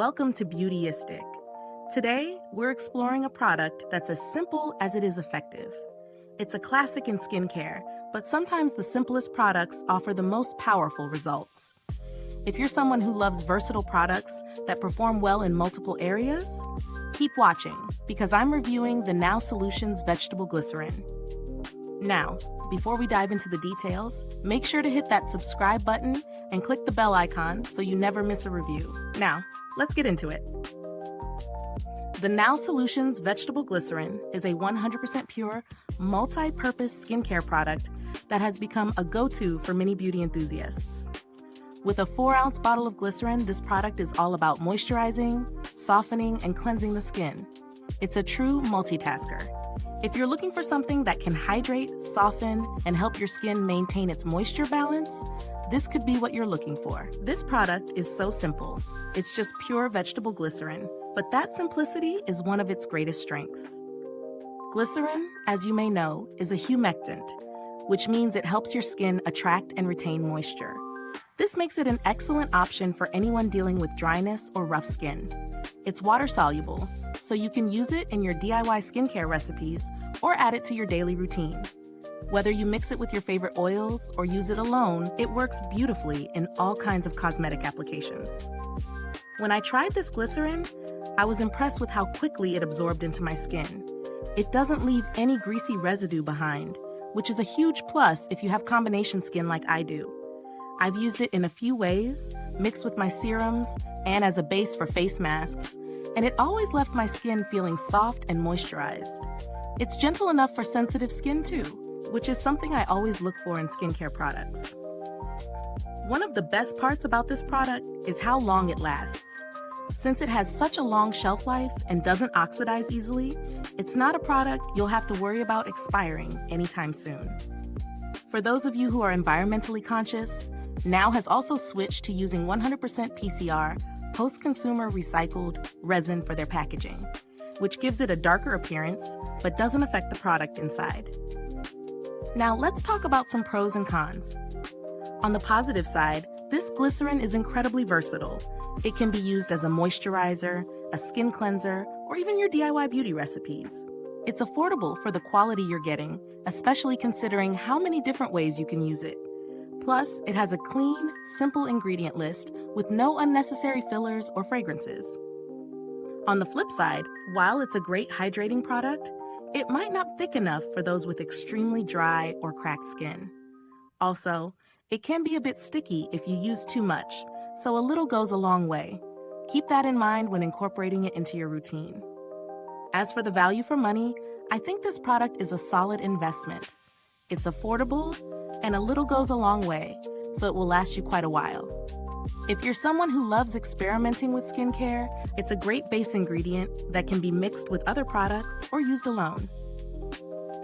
Welcome to Beautyistic. Today, we're exploring a product that's as simple as it is effective. It's a classic in skincare, but sometimes the simplest products offer the most powerful results. If you're someone who loves versatile products that perform well in multiple areas, keep watching because I'm reviewing the NOW Solutions Vegetable Glycerin. Now, before we dive into the details, make sure to hit that subscribe button and click the bell icon so you never miss a review. Now, let's get into it. The NOW Solutions Vegetable Glycerin is a 100% pure, multi-purpose skincare product that has become a go-to for many beauty enthusiasts. With a 4-ounce bottle of glycerin, this product is all about moisturizing, softening, and cleansing the skin. It's a true multitasker. If you're looking for something that can hydrate, soften, and help your skin maintain its moisture balance, this could be what you're looking for. This product is so simple. It's just pure vegetable glycerin, but that simplicity is one of its greatest strengths. Glycerin, as you may know, is a humectant, which means it helps your skin attract and retain moisture. This makes it an excellent option for anyone dealing with dryness or rough skin. It's water-soluble, so you can use it in your DIY skincare recipes or add it to your daily routine. Whether you mix it with your favorite oils or use it alone, it works beautifully in all kinds of cosmetic applications. When I tried this glycerin, I was impressed with how quickly it absorbed into my skin. It doesn't leave any greasy residue behind, which is a huge plus if you have combination skin like I do. I've used it in a few ways, mixed with my serums and as a base for face masks, and it always left my skin feeling soft and moisturized. It's gentle enough for sensitive skin too, which is something I always look for in skincare products. One of the best parts about this product is how long it lasts. Since it has such a long shelf life and doesn't oxidize easily, it's not a product you'll have to worry about expiring anytime soon. For those of you who are environmentally conscious, NOW has also switched to using 100% PCR post-consumer recycled resin for their packaging, which gives it a darker appearance but doesn't affect the product inside. Now let's talk about some pros and cons. On the positive side, this glycerin is incredibly versatile. It can be used as a moisturizer, a skin cleanser, or even your DIY beauty recipes. It's affordable for the quality you're getting, especially considering how many different ways you can use it. Plus, it has a clean, simple ingredient list with no unnecessary fillers or fragrances. On the flip side, while it's a great hydrating product, it might not thick enough for those with extremely dry or cracked skin. Also, it can be a bit sticky if you use too much, so a little goes a long way. Keep that in mind when incorporating it into your routine. As for the value for money, I think this product is a solid investment. It's affordable, and a little goes a long way, so it will last you quite a while. If you're someone who loves experimenting with skincare, it's a great base ingredient that can be mixed with other products or used alone.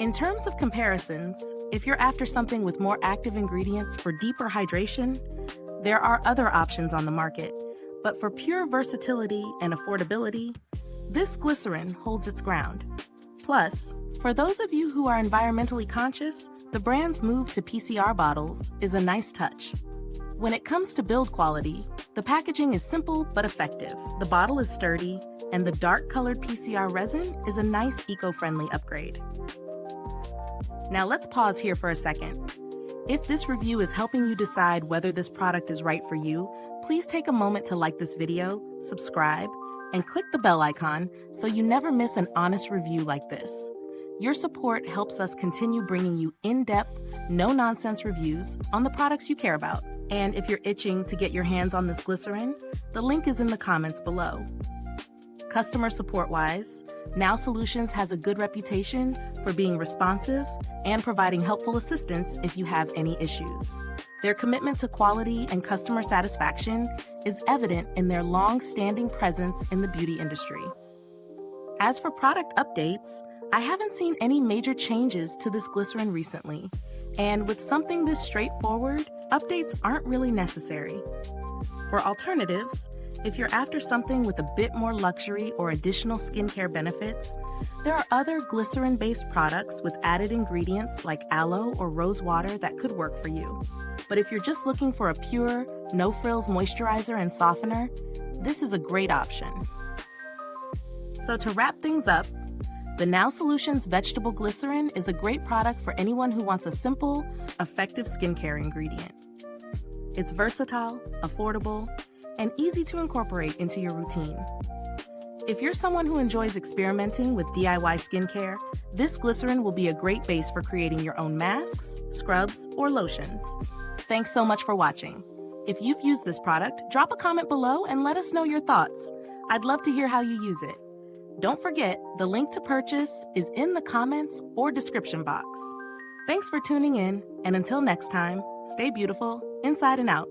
In terms of comparisons, if you're after something with more active ingredients for deeper hydration, there are other options on the market, but for pure versatility and affordability, this glycerin holds its ground. Plus, for those of you who are environmentally conscious, the brand's move to PCR bottles is a nice touch. When it comes to build quality, the packaging is simple but effective. The bottle is sturdy, and the dark-colored PCR resin is a nice eco-friendly upgrade. Now let's pause here for a second. If this review is helping you decide whether this product is right for you, please take a moment to like this video, subscribe, and click the bell icon so you never miss an honest review like this. Your support helps us continue bringing you in-depth, no-nonsense reviews on the products you care about. And if you're itching to get your hands on this glycerin, the link is in the comments below. Customer support-wise, NOW Solutions has a good reputation for being responsive and providing helpful assistance if you have any issues. Their commitment to quality and customer satisfaction is evident in their long-standing presence in the beauty industry. As for product updates, I haven't seen any major changes to this glycerin recently, and with something this straightforward, updates aren't really necessary. For alternatives, if you're after something with a bit more luxury or additional skincare benefits, there are other glycerin-based products with added ingredients like aloe or rose water that could work for you. But if you're just looking for a pure, no-frills moisturizer and softener, this is a great option. So to wrap things up, the NOW Solutions Vegetable Glycerin is a great product for anyone who wants a simple, effective skincare ingredient. It's versatile, affordable, and easy to incorporate into your routine. If you're someone who enjoys experimenting with DIY skincare, this glycerin will be a great base for creating your own masks, scrubs, or lotions. Thanks so much for watching. If you've used this product, drop a comment below and let us know your thoughts. I'd love to hear how you use it. Don't forget, the link to purchase is in the comments or description box. Thanks for tuning in, and until next time, stay beautiful, inside and out.